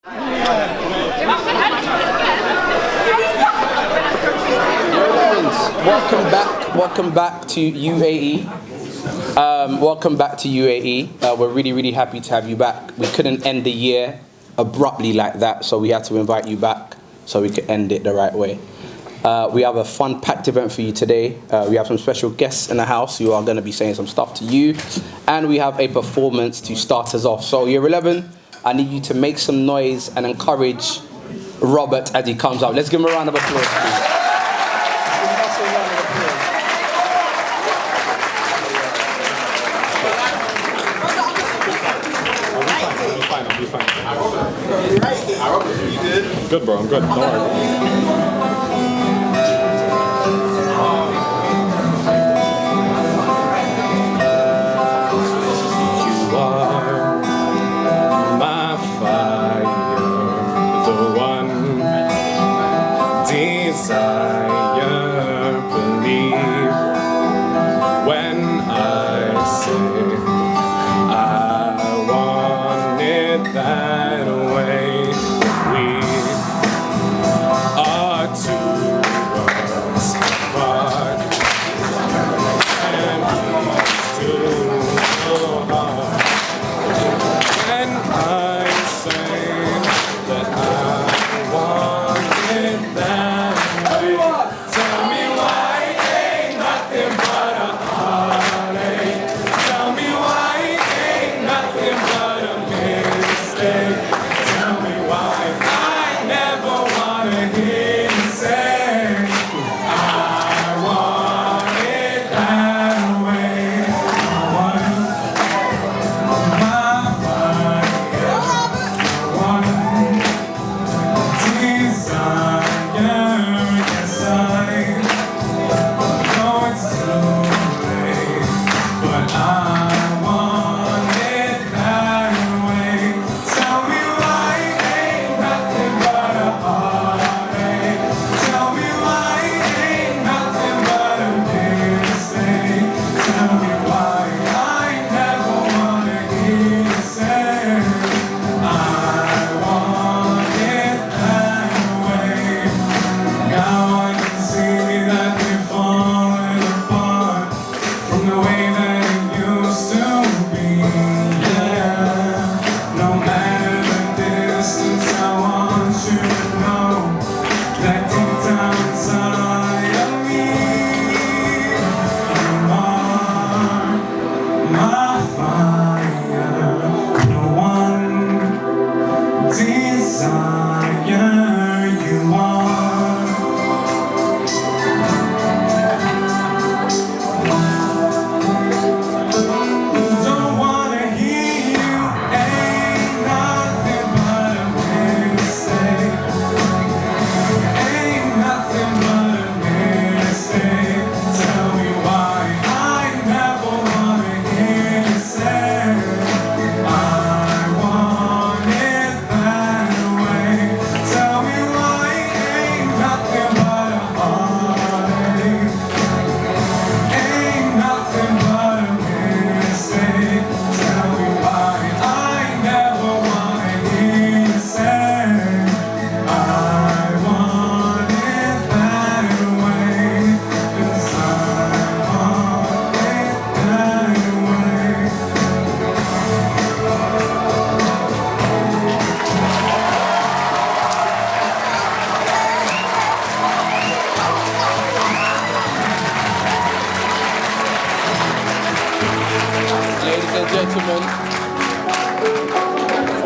Welcome back to UAE. Welcome back to UAE. We're really happy to have you back. We couldn't end the year abruptly like that, so we had to invite you back so we could end it the right way. We have a fun packed event for you today. We have some special guests in the house who are going to be saying some stuff to you, and we have a performance to start us off. So year 11, I need you to make some noise and encourage Robert as he comes out. Let's give him a round of applause, please. I'll be fine. You good? Good, bro. I'm good. Don't worry.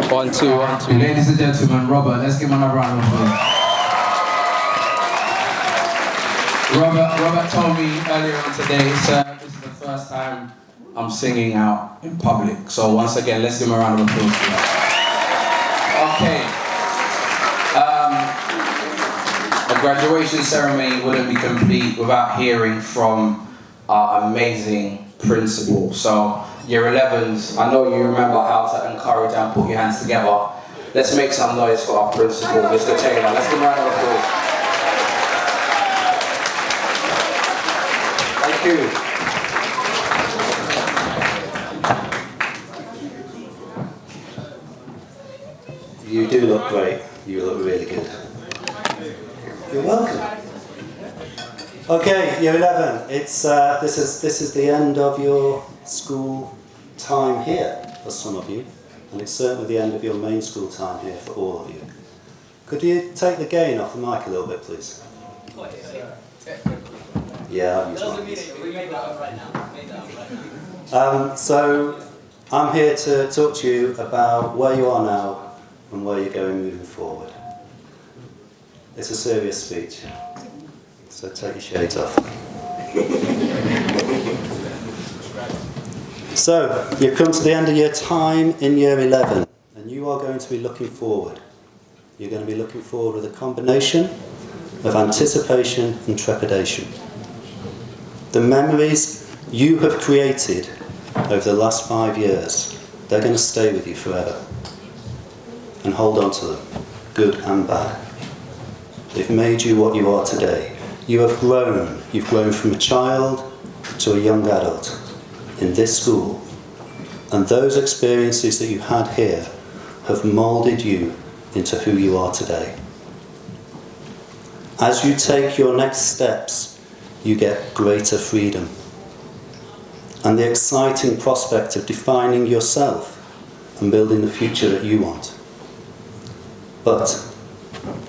One, two. Ladies and gentlemen, Robert, let's give him another round of applause. Robert told me earlier on today, sir, this is the first time I'm singing out in public. So once again, let's give him a round of applause for that. Okay. A graduation ceremony wouldn't be complete without hearing from our amazing principal. So year 11s, I know you remember how to encourage and put your hands together. Let's make some noise for our principal, Mr. Taylor. Let's give him a round of applause. Thank you. You do look great. You look really good. You're welcome. Okay, year 11. It's this is the end of your school time here for some of you, and it's certainly the end of your main school time here for all of you. Could you take the gain off the mic a little bit, please? Yeah, I'll use mine. So I'm here to talk to you about where you are now and where you're going moving forward. It's a serious speech, so take your shades off. So, you've come to the end of your time in year 11, and you are going to be looking forward. You're going to be looking forward with a combination of anticipation and trepidation. The memories you have created over the last 5 years, they're going to stay with you forever. And hold on to them, good and bad. They've made you what you are today. You have grown. You've grown from a child to a young adult in this school. And those experiences that you had here have moulded you into who you are today. As you take your next steps, you get greater freedom and the exciting prospect of defining yourself and building the future that you want. But,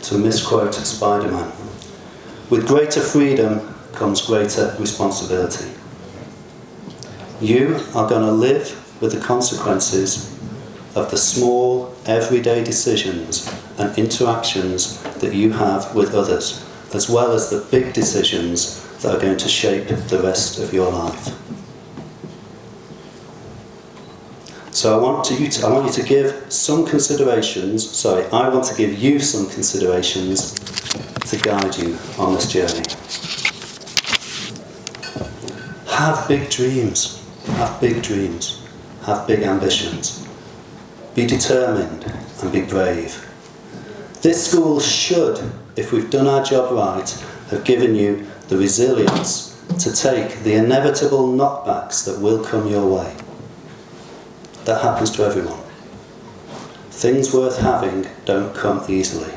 to misquote Spider-Man, with greater freedom comes greater responsibility. You are going to live with the consequences of the small, everyday decisions and interactions that you have with others, as well as the big decisions that are going to shape the rest of your life. So I want you to give some considerations, I want to give you some considerations to guide you on this journey. Have big dreams, have big dreams, have big ambitions. Be determined and be brave. This school should, if we've done our job right, have given you the resilience to take the inevitable knockbacks that will come your way. That happens to everyone. Things worth having don't come easily.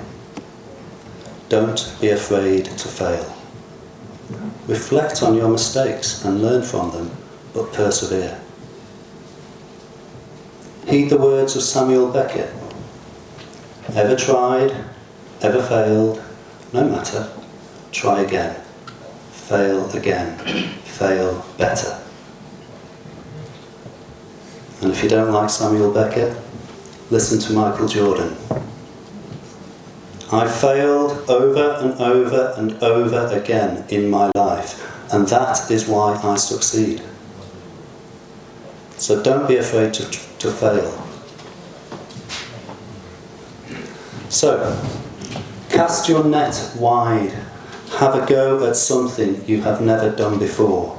Don't be afraid to fail. Reflect on your mistakes and learn from them, but persevere. Heed the words of Samuel Beckett. Ever tried, ever failed, no matter, try again. Fail again, fail better. And if you don't like Samuel Beckett, listen to Michael Jordan. I failed over and over and over again in my life, and that is why I succeed. So don't be afraid to fail. So, cast your net wide. Have a go at something you have never done before.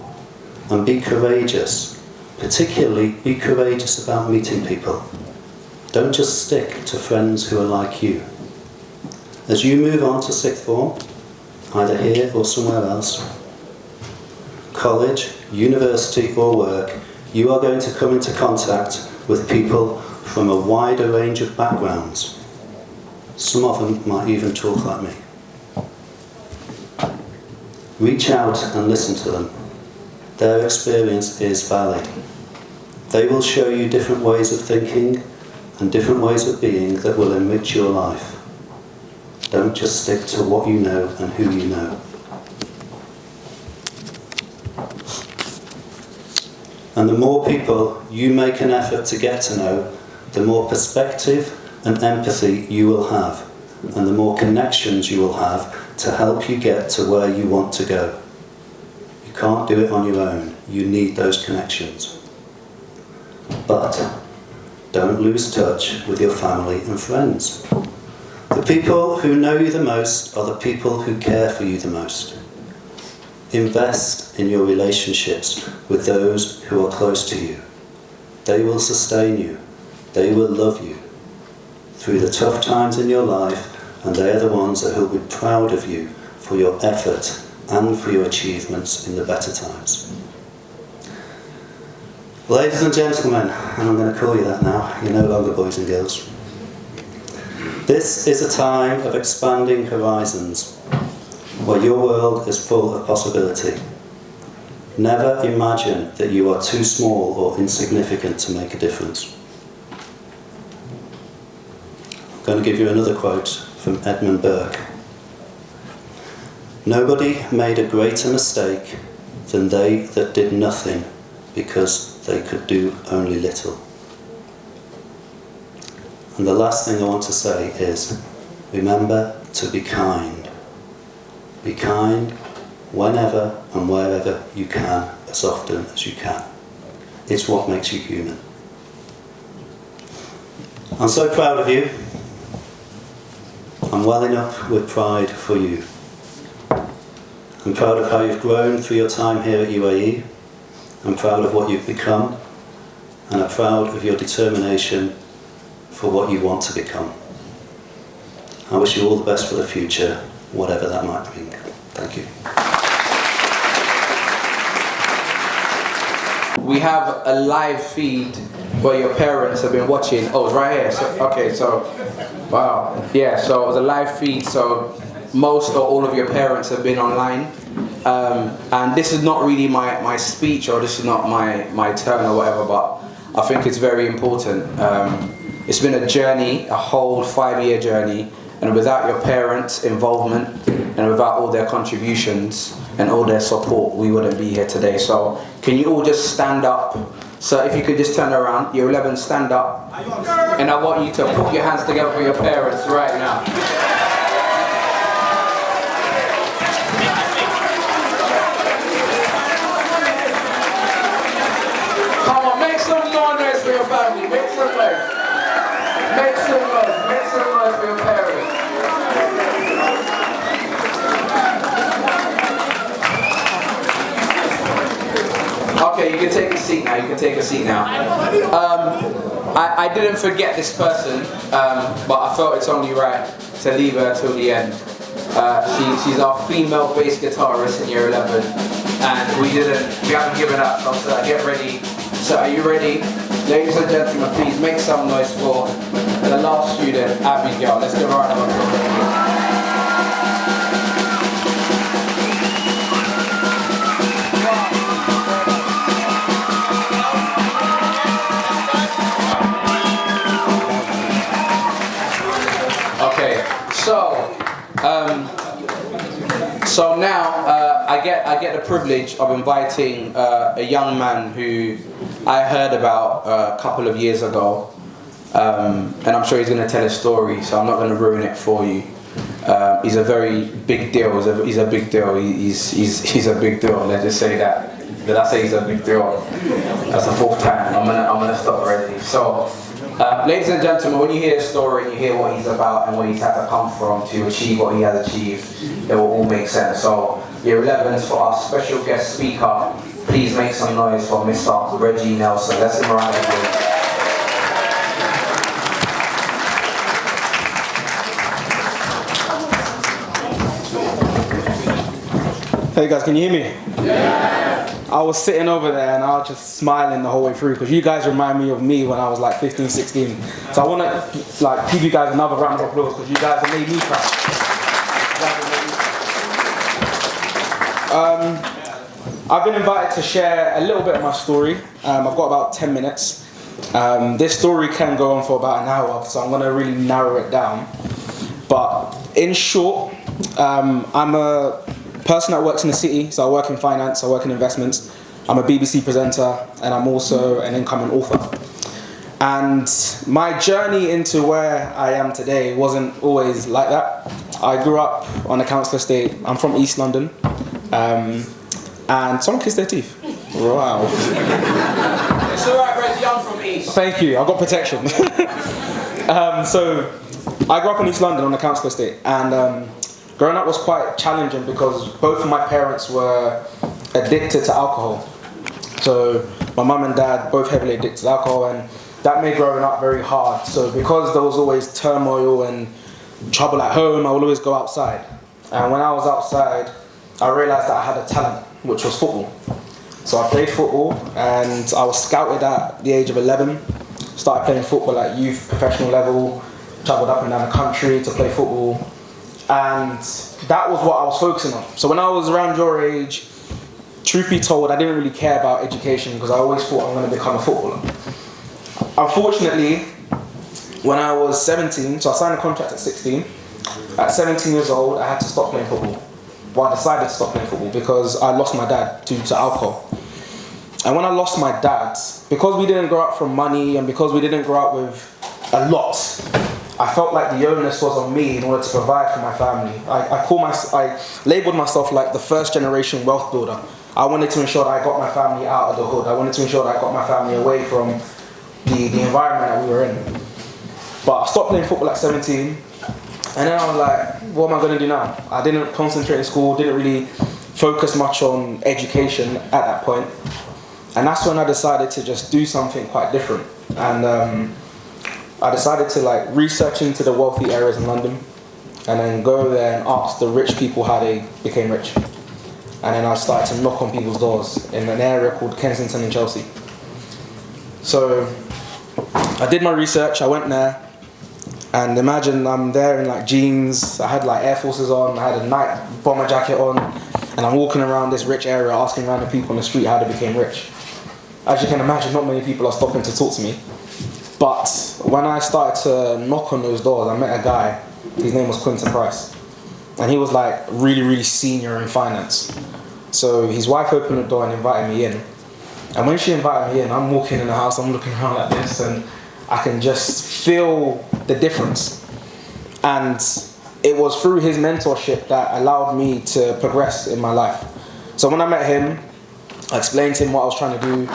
And be courageous. Particularly, be courageous about meeting people. Don't just stick to friends who are like you. As you move on to sixth form, either here or somewhere else, college, university or work, you are going to come into contact with people from a wider range of backgrounds. Some of them might even talk like me. Reach out and listen to them. Their experience is valid. They will show you different ways of thinking and different ways of being that will enrich your life. Don't just stick to what you know and who you know. And the more people you make an effort to get to know, the more perspective and empathy you will have, and the more connections you will have to help you get to where you want to go. You can't do it on your own. You need those connections. But don't lose touch with your family and friends. The people who know you the most are the people who care for you the most. Invest in your relationships with those who are close to you. They will sustain you. They will love you through the tough times in your life, and they are the ones that will be proud of you for your effort and for your achievements in the better times. Ladies and gentlemen, and I'm going to call you that now, you're no longer boys and girls. This is a time of expanding horizons, where your world is full of possibility. Never imagine that you are too small or insignificant to make a difference. I'm going to give you another quote from Edmund Burke. Nobody made a greater mistake than they that did nothing because they could do only little. And the last thing I want to say is, remember to be kind. Be kind whenever and wherever you can, as often as you can. It's what makes you human. I'm so proud of you. I'm welling up with pride for you. I'm proud of how you've grown through your time here at UAE. I'm proud of what you've become, and I'm proud of your determination for what you want to become. I wish you all the best for the future, whatever that might bring. Thank you. We have a live feed where your parents have been watching. Oh, it's right here. So, wow. Yeah, so it was a live feed, so most or all of your parents have been online. And this is not really my speech, or this is not my turn or whatever, but I think it's very important. It's been a journey, a whole 5-year journey, and without your parents' involvement and without all their contributions and all their support, we wouldn't be here today. So can you all just stand up? So if you could just turn around, year 11, stand up, and I want you to put your hands together for your parents right now. Come on, make some noise for your family, make some noise. Make some noise for your parents. Okay, you can take a seat now, I didn't forget this person, but I felt it's only right to leave her till the end. She's our female bass guitarist in year 11, and we haven't given up, so get ready. So are you ready? Ladies and gentlemen, please make some noise for the last student, Abigail. Let's give her a round of applause. Okay, so now I get the privilege of inviting a young man who I heard about a couple of years ago, and I'm sure he's going to tell his story, so I'm not going to ruin it for you. He's a very big deal. He's a big deal. He's a big deal. Let's just say that. Did I say he's a big deal? That's the 4th time. I'm gonna stop already. So, ladies and gentlemen, when you hear his story and you hear what he's about and where he's had to come from to achieve what he has achieved, it will all make sense. So, year 11s for our special guest speaker. Please make some noise for Mr. Reggie Nelson. Let's give him a round of applause. Hey guys, can you hear me? Yeah. I was sitting over there and I was just smiling the whole way through because you guys remind me of me when I was like 15, 16. So I want to give you guys another round of applause because you guys have made me proud. I've been invited to share a little bit of my story. I've got about 10 minutes. This story can go on for about an hour, so I'm going to really narrow it down. But in short, I'm a person that works in the city, so I work in finance, I work in investments. I'm a BBC presenter, and I'm also an incoming author. And my journey into where I am today wasn't always like that. I grew up on a council estate. I'm from East London. And someone kissed their teeth. Wow. It's alright, Reggie, I'm from East. Thank you, I've got protection. So I grew up in East London on a council estate, and growing up was quite challenging because both of my parents were addicted to alcohol. So my mum and dad both heavily addicted to alcohol, and that made growing up very hard. So because there was always turmoil and trouble at home, I would always go outside. And when I was outside, I realised that I had a talent, which was football. So I played football, and I was scouted at the age of 11. Started playing football at youth professional level, travelled up and down the country to play football, and that was what I was focusing on. So when I was around your age, truth be told, I didn't really care about education because I always thought I'm going to become a footballer. Unfortunately, when I was 17, so I signed a contract at 16. At 17 years old, I had to stop playing football. Well, I decided to stop playing football because I lost my dad due to alcohol. And when I lost my dad, because we didn't grow up from money and because we didn't grow up with a lot, I felt like the onus was on me in order to provide for my family. I labelled myself like the first generation wealth builder. I wanted to ensure that I got my family out of the hood. I wanted to ensure that I got my family away from the environment that we were in. But I stopped playing football at 17. And then I was like, what am I going to do now? I didn't concentrate in school, didn't really focus much on education at that point. And that's when I decided to just do something quite different. And I decided to like research into the wealthy areas in London and then go there and ask the rich people how they became rich. And then I started to knock on people's doors in an area called Kensington and Chelsea. So I did my research, I went there. And imagine I'm there in like jeans, I had like Air Forces on, I had a night bomber jacket on, and I'm walking around this rich area asking random people on the street how they became rich. As you can imagine, not many people are stopping to talk to me. But when I started to knock on those doors, I met a guy, his name was Quentin Price. And he was like really, really senior in finance. So his wife opened the door and invited me in. And when she invited me in, I'm walking in the house, I'm looking around like this, and I can just feel the difference. And it was through his mentorship that allowed me to progress in my life. So when I met him, I explained to him what I was trying to do,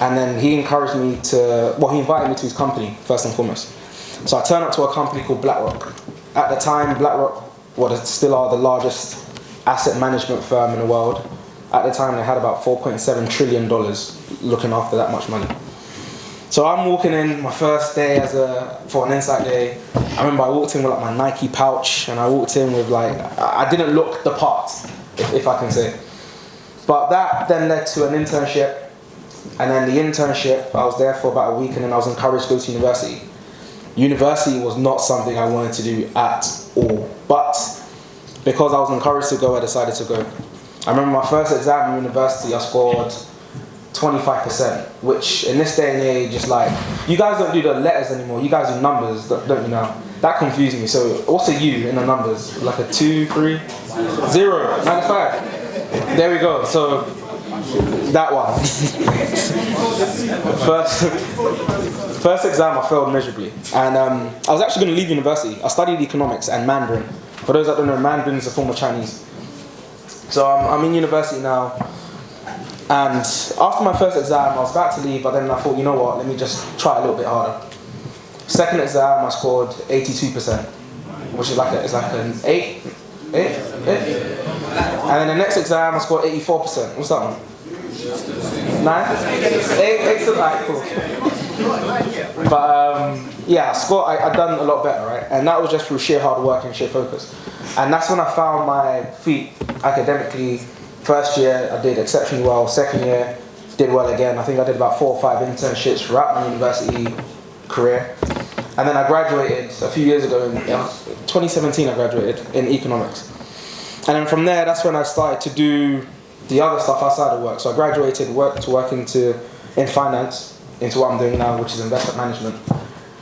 and then he encouraged me to, well, he invited me to his company, first and foremost. So I turned up to a company called BlackRock. At the time, BlackRock, still are the largest asset management firm in the world. At the time, they had about $4.7 trillion looking after that much money. So I'm walking in my first day for an insight day. I remember I walked in with like my Nike pouch, and I walked in with like, I didn't look the part, if I can say. But that then led to an internship, and then the internship, I was there for about a week, and then I was encouraged to go to university. University was not something I wanted to do at all, but because I was encouraged to go, I decided to go. I remember my first exam in university, I scored 25%, which in this day and age is like, you guys don't do the letters anymore, you guys do numbers, don't you know? That confused me. So what's a U in the numbers? Like a 2, 3, 0, 95. There we go. So that one. first exam I failed miserably. And I was actually going to leave university. I studied economics and Mandarin. For those that don't know, Mandarin is a form of Chinese. So I'm in university now. And after my first exam, I was about to leave, but then I thought, you know what, let me just try a little bit harder. Second exam, I scored 82%, which is it's like an 8. And then the next exam, I scored 84%. What's that one? 9? 8, so like, cool. But yeah, I done a lot better, right? And that was just through sheer hard work and sheer focus. And that's when I found my feet academically. First year, I did exceptionally well. Second year, did well again. I think I did about 4 or 5 internships throughout my university career. And then I graduated a few years ago, in 2017 I graduated in economics. And then from there, that's when I started to do the other stuff outside of work. So I graduated, work in finance, into what I'm doing now, which is investment management.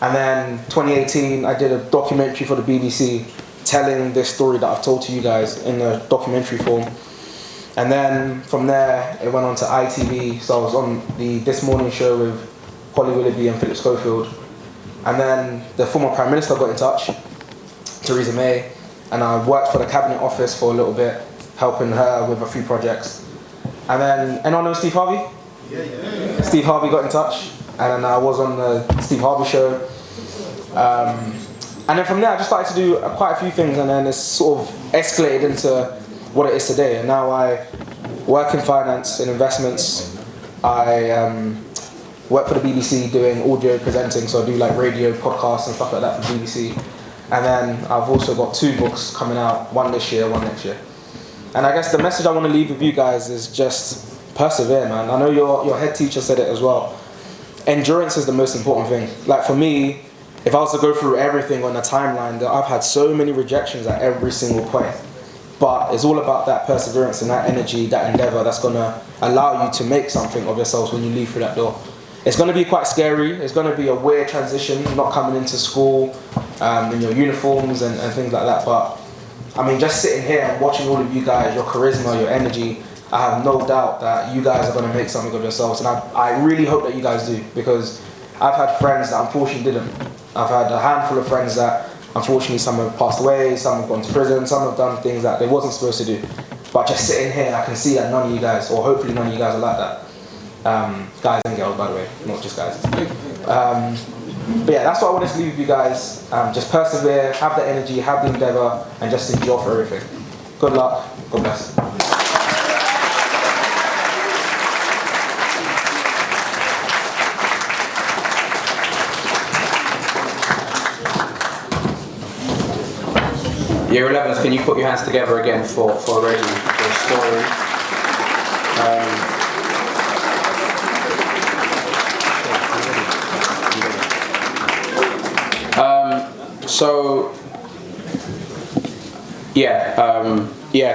And then 2018, I did a documentary for the BBC telling this story that I've told to you guys in a documentary form. And then from there, it went on to ITV. So I was on the This Morning show with Holly Willoughby and Philip Schofield. And then the former Prime Minister got in touch, Theresa May, and I worked for the Cabinet Office for a little bit, helping her with a few projects. And then, anyone know Steve Harvey? Yeah. Steve Harvey got in touch, and then I was on the Steve Harvey show. And then from there, I just started to do quite a few things, and then it's sort of escalated into what it is today. And now I work in finance, in investments. I work for the BBC doing audio presenting, so I do like radio, podcasts and stuff like that for the BBC. And then I've also got 2 books coming out, one this year, one next year. And I guess the message I want to leave with you guys is just persevere, man. I know your head teacher said it as well. Endurance is the most important thing. Like for me, if I was to go through everything on a timeline, that I've had so many rejections at every single point. But it's all about that perseverance and that energy, that endeavor that's going to allow you to make something of yourselves when you leave through that door. It's going to be quite scary. It's going to be a weird transition, not coming into school in your uniforms and things like that. But I mean, just sitting here and watching all of you guys, your charisma, your energy, I have no doubt that you guys are going to make something of yourselves. And I really hope that you guys do, because I've had friends that unfortunately didn't. I've had a handful of friends that unfortunately some have passed away, some have gone to prison, some have done things that they wasn't supposed to do. But just sitting here, I can see that none of you guys, or hopefully none of you guys are like that. Guys and girls, by the way, not just guys. But yeah, that's what I wanted to leave with you guys. Just persevere, have the energy, have the endeavor, and just endure for everything. Good luck. God bless. Year 11s, can you put your hands together again for Reggie, for his story?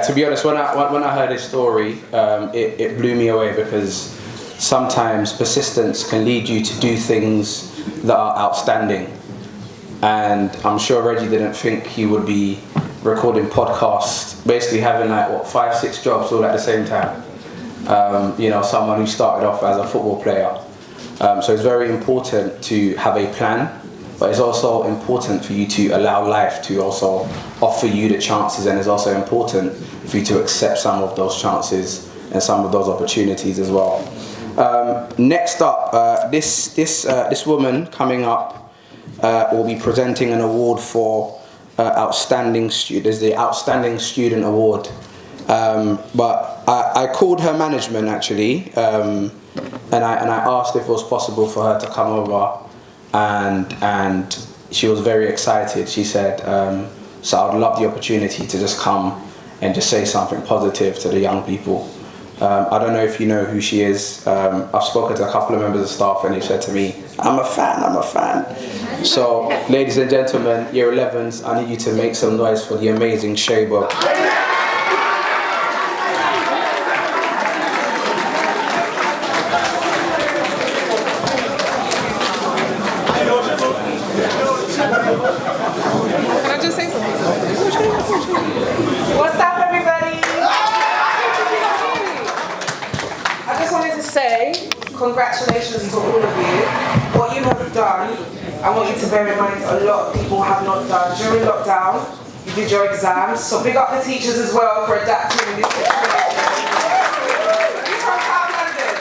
To be honest, when I heard his story, it blew me away, because sometimes persistence can lead you to do things that are outstanding. And I'm sure Reggie didn't think he would be recording podcasts, basically having 5-6 jobs all at the same time. Someone who started off as a football player. So it's very important to have a plan, but it's also important for you to allow life to also offer you the chances, and it's also important for you to accept some of those chances and some of those opportunities as well. Next up, this woman coming up will be presenting an award for outstanding student. There's the Outstanding Student Award. But I called her management actually, and I asked if it was possible for her to come over, and she was very excited. She said, so I would love the opportunity to just come and just say something positive to the young people. I don't know if you know who she is. I've spoken to a couple of members of staff, and they said to me, I'm a fan. So, ladies and gentlemen, year 11s, I need you to make some noise for the amazing Shayba. Can I just say something? What's up, everybody? I just wanted to say congratulations to all of you. What you have done, I want you to bear in mind, a lot of people have not done. During lockdown, you did your exams, so big up the teachers as well for adapting in this situation. You're from South London.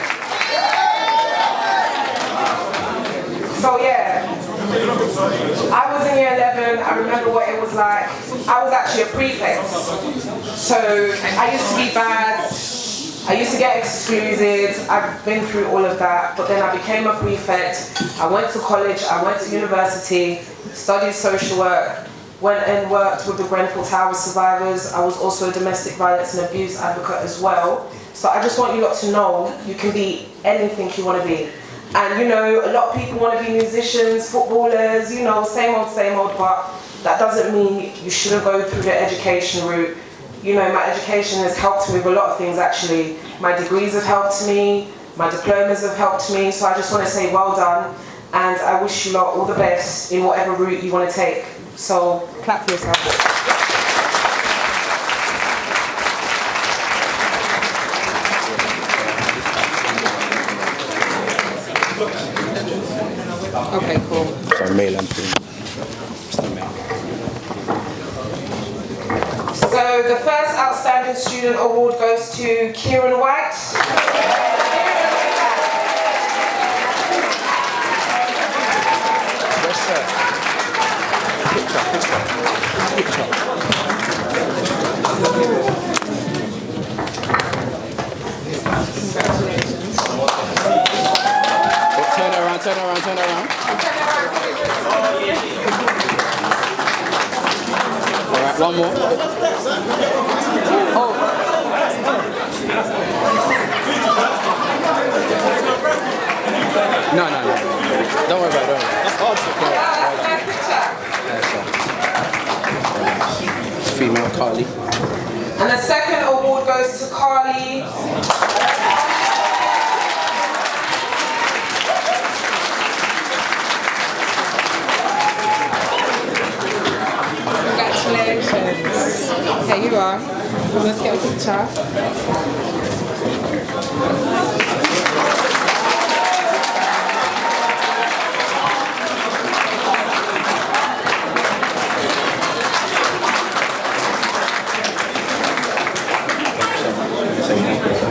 So yeah, I was in year 11, I remember what it was like. I was actually a prefect. So I used to be bad, I used to get excluded, I've been through all of that, but then I became a prefect. I went to college, I went to university, studied social work, went and worked with the Grenfell Tower survivors. I was also a domestic violence and abuse advocate as well. So I just want you lot to know you can be anything you want to be. And a lot of people want to be musicians, footballers, same old, but that doesn't mean you shouldn't go through the education route. My education has helped me with a lot of things actually. My degrees have helped me, my diplomas have helped me, so I just want to say well done, and I wish you lot all the best in whatever route you want to take. So, clap for yourself. Okay, cool. So male and female. So the first Outstanding Student Award goes to Kieran White. Turn around. All right, one more. Oh. No. Don't worry about it. That's hard. Carly. And the second award goes to Carly. Congratulations. Here you are. Let's get a picture.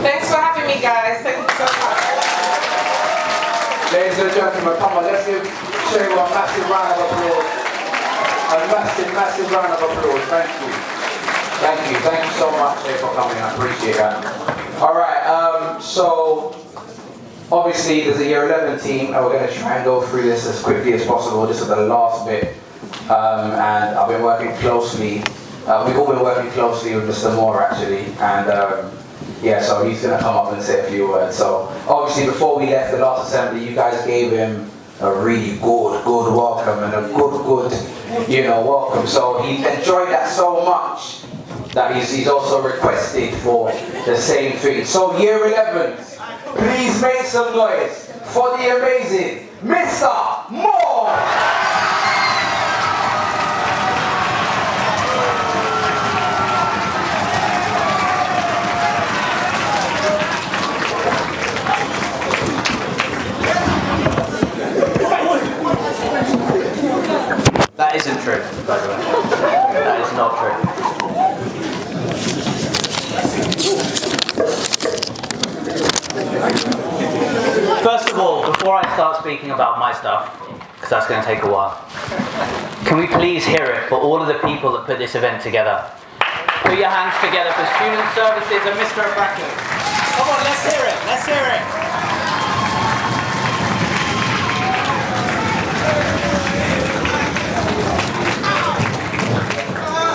Thanks for having me, guys. Thank you so much. Ladies and gentlemen, come on, let's give Shay a massive round of applause. A massive, massive round of applause. Thank you. Thank you so much, Shay, for coming. I appreciate that. All right, so obviously there's a year 11 team, and we're going to try and go through this as quickly as possible. This is the last bit, and I've been working closely. We've all been working closely with Mr. Moore, actually, and yeah, so he's going to come up and say a few words. So obviously before we left the last assembly, you guys gave him a really good welcome and a good, welcome. So he enjoyed that so much that he's also requested for the same thing. So year 11, please make some noise for the amazing Mr. Moore! That isn't true, by the way. That is not true. First of all, before I start speaking about my stuff, because that's going to take a while, can we please hear it for all of the people that put this event together? Put your hands together for Student Services and Mr. Abraki. Come on, let's hear it. Let's hear it.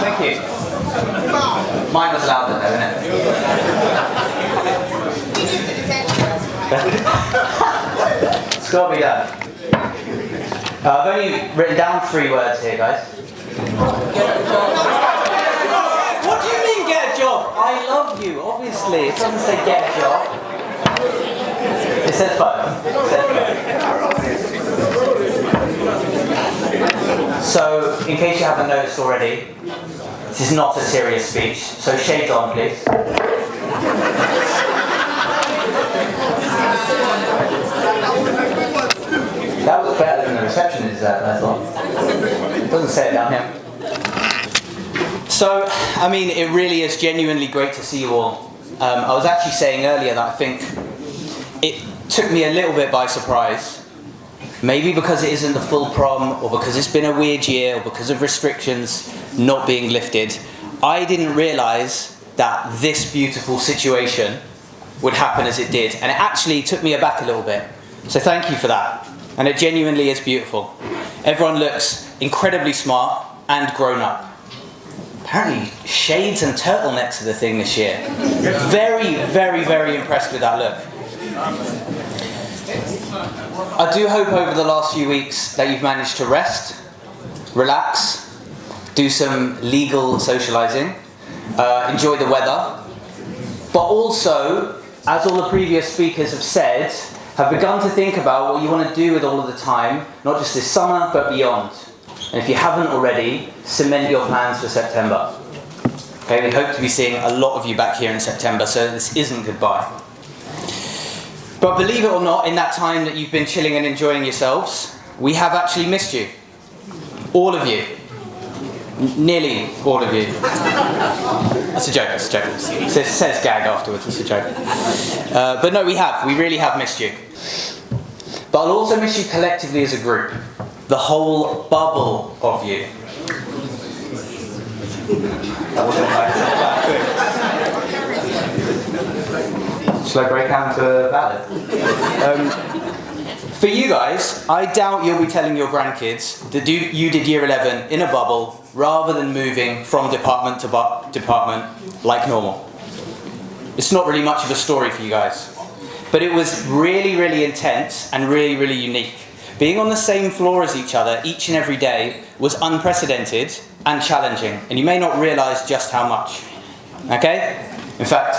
Thank you. Mine was louder though, isn't it? It's got to be done. I've only written down 3 words here, guys. What do you mean, get a job? I love you, obviously. It doesn't say get a job. It says both. So, in case you haven't noticed already, this is not a serious speech, so shades on, please. That was better than the reception is, I thought. It doesn't say it down here. So, I mean, it really is genuinely great to see you all. I was actually saying earlier that I think it took me a little bit by surprise. Maybe because it isn't the full prom, or because it's been a weird year, or because of restrictions not being lifted. I didn't realise that this beautiful situation would happen as it did. And it actually took me aback a little bit. So thank you for that. And it genuinely is beautiful. Everyone looks incredibly smart and grown up. Apparently shades and turtlenecks are the thing this year. Very, very, very impressed with that look. I do hope over the last few weeks that you've managed to rest, relax, do some legal socialising, enjoy the weather, but also, as all the previous speakers have said, have begun to think about what you want to do with all of the time, not just this summer, but beyond. And if you haven't already, cement your plans for September. Okay, we hope to be seeing a lot of you back here in September, so this isn't goodbye. But believe it or not, in that time that you've been chilling and enjoying yourselves, we have actually missed you. All of you. Nearly all of you. That's a joke, that's a joke. It says gag afterwards, it's a joke. But no, we really have missed you. But I'll also miss you collectively as a group. The whole bubble of you. Shall I break down to a ballad? For you guys, I doubt you'll be telling your grandkids that you did year 11 in a bubble rather than moving from department to department like normal. It's not really much of a story for you guys. But it was really, really intense and really, really unique. being on the same floor as each other each and every day was unprecedented and challenging, and you may not realise just how much. Okay? In fact,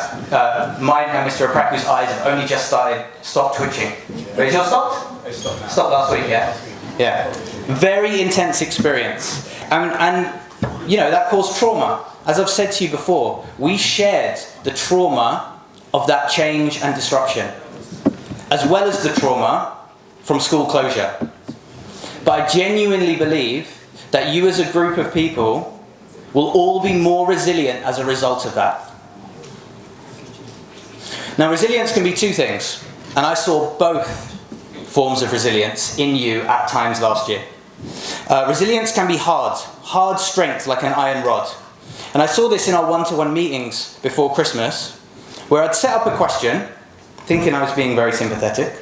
mine and Mr. Apraku's eyes have only just stopped twitching. Is yours stopped? Stopped last week, yeah? Yeah. Very intense experience. And you know, that caused trauma. As I've said to you before, we shared the trauma of that change and disruption, as well as the trauma from school closure. But I genuinely believe that you as a group of people will all be more resilient as a result of that. Now, resilience can be two things, and I saw both forms of resilience in you at times last year. Resilience can be hard strength like an iron rod. And I saw this in our one-to-one meetings before Christmas, where I'd set up a question, thinking I was being very sympathetic,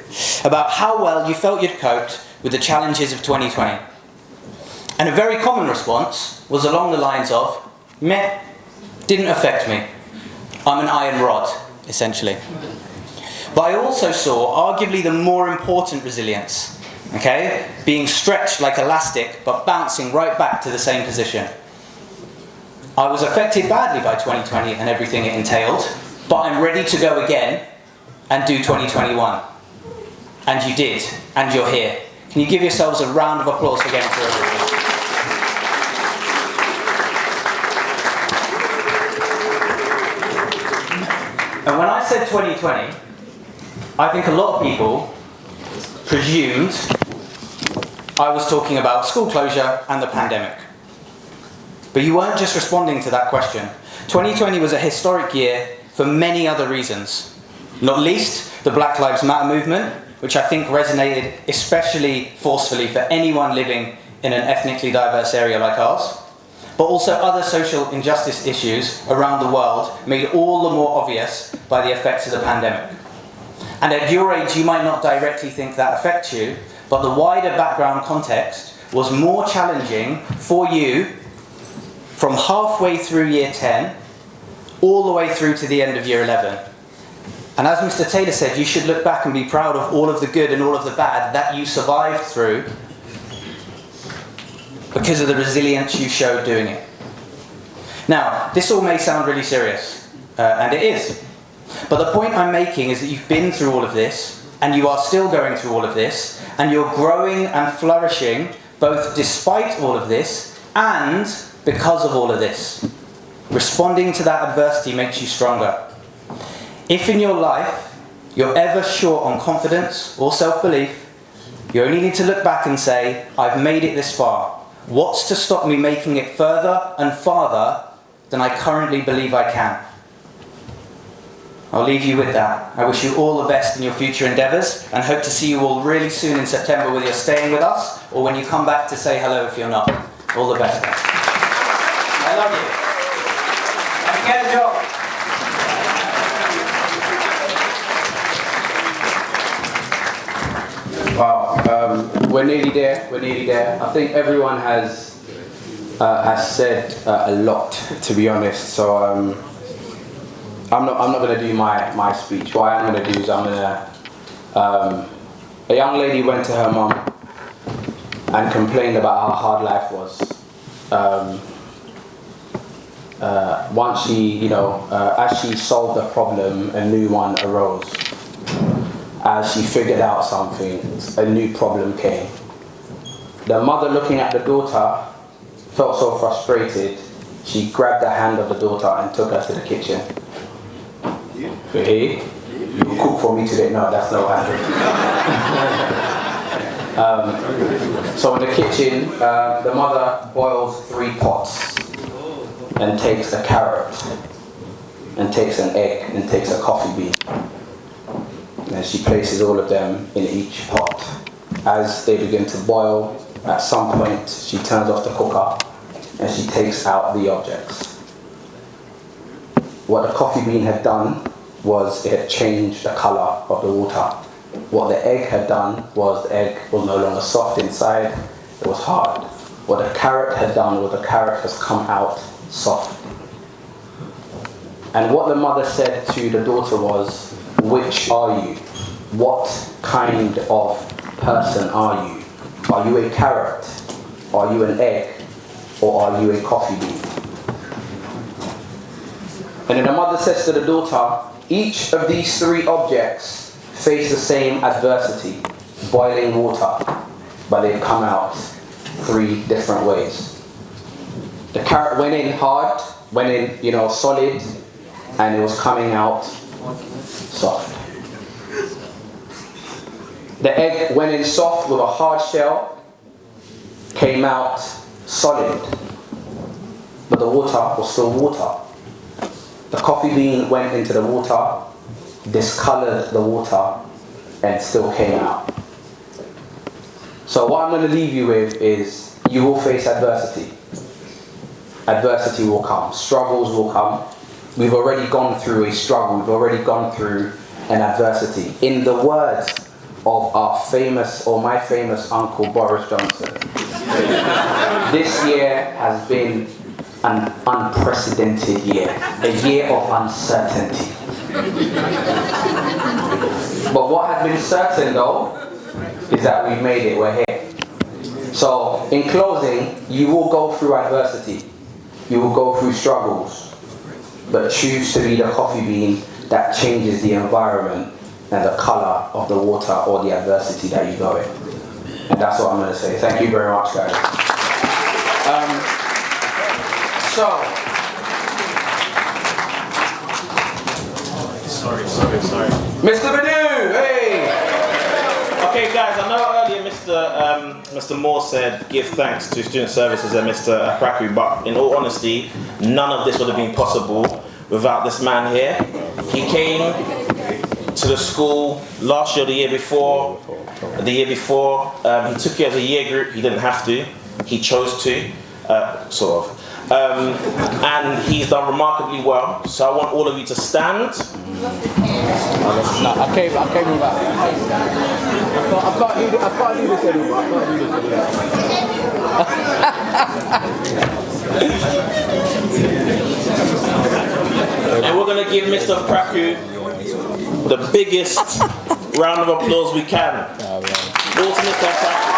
about how well you felt you'd coped with the challenges of 2020. And a very common response was along the lines of, meh, didn't affect me. I'm an iron rod, essentially. But I also saw arguably the more important resilience, okay? Being stretched like elastic, but bouncing right back to the same position. I was affected badly by 2020 and everything it entailed, but I'm ready to go again and do 2021. And you did, and you're here. Can you give yourselves a round of applause again for everything? And when I said 2020, I think a lot of people presumed I was talking about school closure and the pandemic. But you weren't just responding to that question. 2020 was a historic year for many other reasons. Not least, the Black Lives Matter movement, which I think resonated especially forcefully for anyone living in an ethnically diverse area like ours. But also other social injustice issues around the world made all the more obvious by the effects of the pandemic. And at your age, you might not directly think that affects you, but the wider background context was more challenging for you from halfway through year 10 all the way through to the end of year 11. And as Mr. Taylor said, you should look back and be proud of all of the good and all of the bad that you survived through because of the resilience you showed doing it. Now, this all may sound really serious, and it is. But the point I'm making is that you've been through all of this, and you are still going through all of this, and you're growing and flourishing both despite all of this and because of all of this. Responding to that adversity makes you stronger. If in your life you're ever short on confidence or self-belief, you only need to look back and say, I've made it this far. What's to stop me making it further and farther than I currently believe I can? I'll leave you with that. I wish you all the best in your future endeavours and hope to see you all really soon in September, whether you're staying with us or when you come back to say hello if you're not. All the best, guys. I love you. And get a job. Wow, we're nearly there. I think everyone has said a lot, to be honest. So I'm not going to do my speech. What I'm going to do is a young lady went to her mum and complained about how hard life was. Once she, as she solved the problem, a new one arose. As she figured out something, a new problem came. The mother, looking at the daughter, felt so frustrated, she grabbed the hand of the daughter and took her to the kitchen. Hey, you cook for me today? No, that's not what happened. So in the kitchen, the mother boils 3 pots and takes a carrot and takes an egg and takes a coffee bean. And she places all of them in each pot. As they begin to boil, at some point she turns off the cooker and she takes out the objects. What the coffee bean had done was it had changed the colour of the water. What the egg had done was the egg was no longer soft inside, it was hard. What the carrot had done was the carrot has come out soft. And what the mother said to the daughter was, which are you? What kind of person are you? Are you a carrot? Are you an egg? Or are you a coffee bean? And then the mother says to the daughter, each of these three objects face the same adversity, boiling water, but they come out three different ways. The carrot went in hard, went in, solid, and it was coming out soft. The egg went in soft with a hard shell, came out solid, but the water was still water. The coffee bean went into the water, discolored the water, and still came out. So what I'm going to leave you with is, you will face adversity. Adversity will come. Struggles will come. We've already gone through a struggle. We've already gone through an adversity. In the words of my famous uncle Boris Johnson, this year has been an unprecedented year. A year of uncertainty. But what has been certain though, is that we've made it, we're here. So, in closing, you will go through adversity. You will go through struggles. But choose to be the coffee bean that changes the environment and the colour of the water or the adversity that you go in. And that's what I'm going to say. Thank you very much, guys. Sorry. Mr. Badu, hey! Okay, guys, I know earlier Mr. Moore said give thanks to student services and Mr. Apraku, but in all honesty, none of this would have been possible without this man here. He came to the school last year, the year before. He took you as a year group. He didn't have to. He chose to, sort of. And he's done remarkably well. So I want all of you to stand. No, I came with that. I can't do this anymore. And we're going to give Mr. Praku the biggest round of applause we can. All to Mr. Praku.